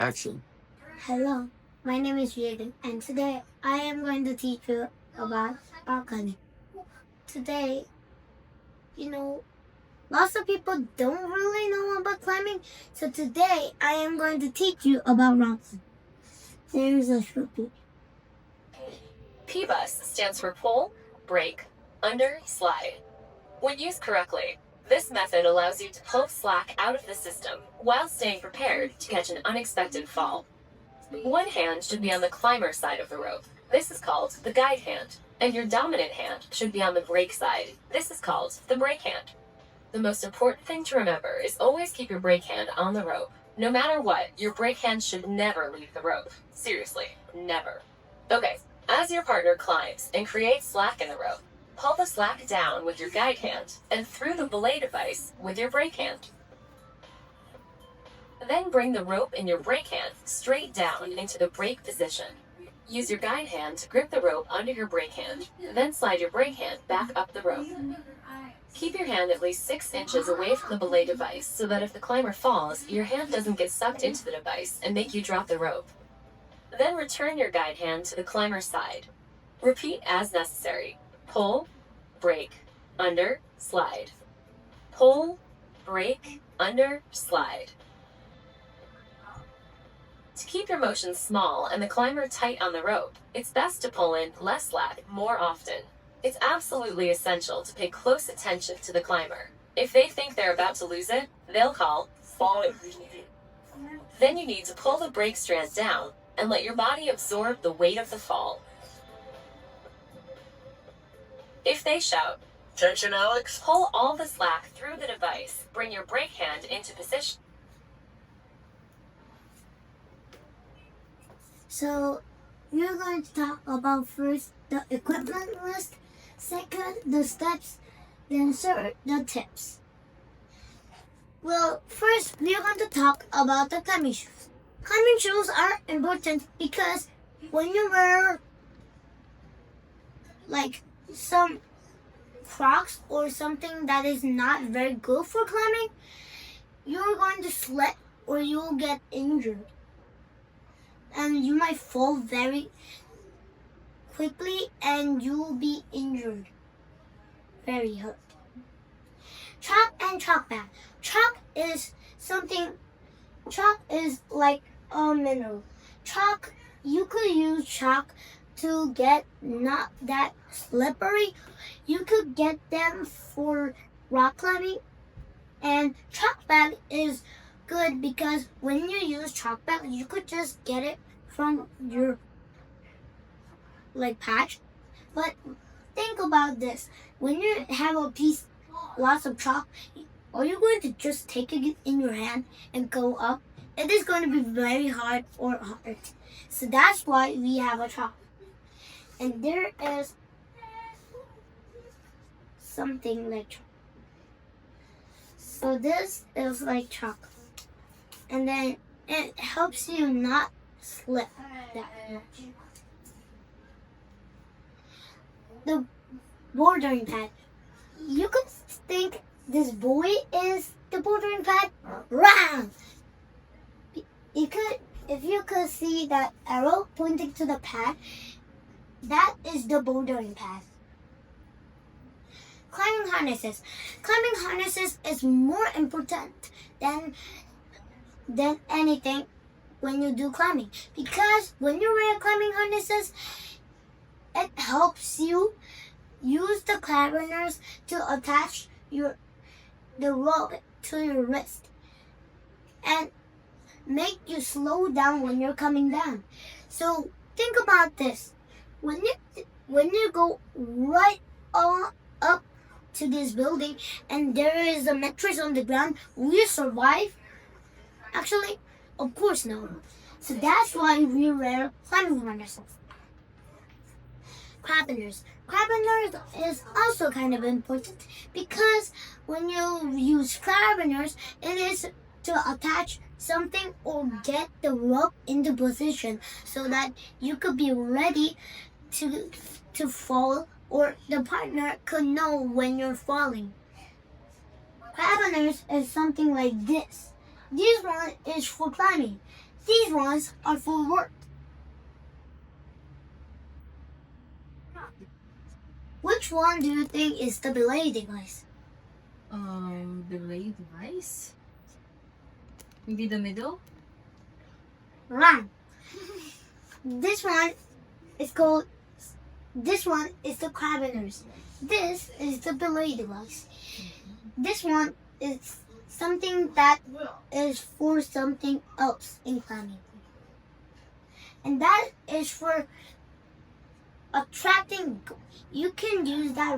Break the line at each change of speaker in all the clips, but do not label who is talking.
Action.
Hello, my name is Jaden, and today I am going to teach you about rock climbing. Today, lots of people don't really know about climbing, so today I am going to teach you about rock climbing. There is a short video.
PBUS stands for pull, break, under, slide. When used correctly, this method allows you to pull slack out of the system while staying prepared to catch an unexpected fall. One hand should be on the climber side of the rope. This is called the guide hand, and your dominant hand should be on the brake side. This is called the brake hand. The most important thing to remember is always keep your brake hand on the rope. No matter what, your brake hand should never leave the rope. Seriously, never. Okay, as your partner climbs and creates slack in the rope, pull the slack down with your guide hand and through the belay device with your brake hand. Then bring the rope in your brake hand straight down into the brake position. Use your guide hand to grip the rope under your brake hand, then slide your brake hand back up the rope. Keep your hand at least 6 inches away from the belay device so that if the climber falls, your hand doesn't get sucked into the device and make you drop the rope. Then return your guide hand to the climber's side. Repeat as necessary. Pull, break, under, slide. Pull, break, under, slide. To keep your motion small and the climber tight on the rope, it's best to pull in less slack more often. It's absolutely essential to pay close attention to the climber. If they think they're about to lose it, they'll call falling. Then you need to pull the brake strand down and let your body absorb the weight of the fall. If they shout,
Attention, Alex.
pull all the slack through the device, bring your brake hand into position.
So, we're going to talk about first the equipment list, second the steps, then third the tips. Well, first we're going to talk about the climbing shoes. Climbing shoes are important because when you wear like some Crocs or something that is not very good for climbing, you're going to slip or you'll get injured. And you might fall very quickly and you'll be injured. Very hurt. Chalk and chalk bag. Chalk is like a mineral. Chalk, you could use chalk to get not that slippery. You could get them for rock climbing. And chalk bag is good because when you use chalk bag, you could just get it from your patch. But think about this: when you have lots of chalk, are you going to just take it in your hand and go up? It is going to be very hard or hard. So that's why we have a chalk. And there is something like chalk. So this is like chalk. And then it helps you not slip that much. The bouldering pad. You could think this buoy is the bouldering pad. Wrong! If you could see that arrow pointing to the pad, that is the bouldering pad. Climbing harnesses. Climbing harnesses is more important than anything when you do climbing, because when you wear climbing harnesses, it helps you use the carabiners to attach the rope to your wrist and make you slow down when you're coming down. So think about this: when you go right on up to this building and there is a mattress on the ground, will you survive? Actually, of course no. So that's why we wear climbing harnesses. Carabiners. Carabiners is also kind of important because when you use carabiners, it is to attach something or get the rope into position so that you could be ready to fall, or the partner could know when you're falling. Carabiners is something like this. This one is for climbing. These ones are for work. Which one do you think is the belay device?
Belay device? Maybe the middle?
Wrong. This one is the carabiners. This is the belay device. This one is something that is for something else in climbing. And that is for attracting. You can use that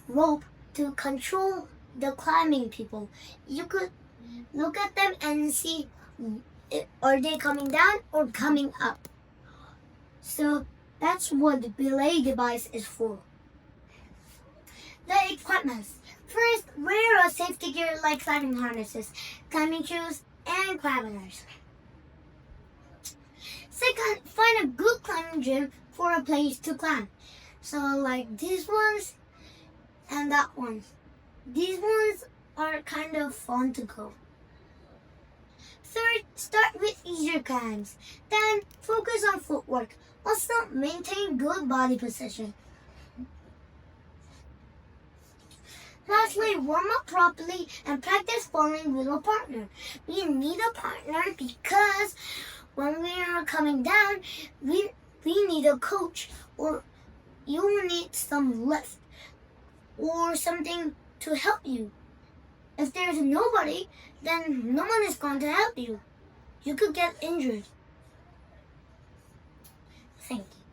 rope to control the climbing people. You could look at them and see, are they coming down or coming up? So that's what the belay device is for. The equipment. First, wear a safety gear like climbing harnesses, climbing shoes, and carabiners. Second, find a good climbing gym for a place to climb. So like these ones and that one. These ones are kind of fun to go. Third, start with easier climbs. Then focus on footwork. Also maintain good body position. Lastly, warm up properly and practice falling with a partner. We need a partner because when we are coming down, we need a coach, or you will need some lift or something to help you. If there's nobody, then no one is going to help you. You could get injured. Thank you.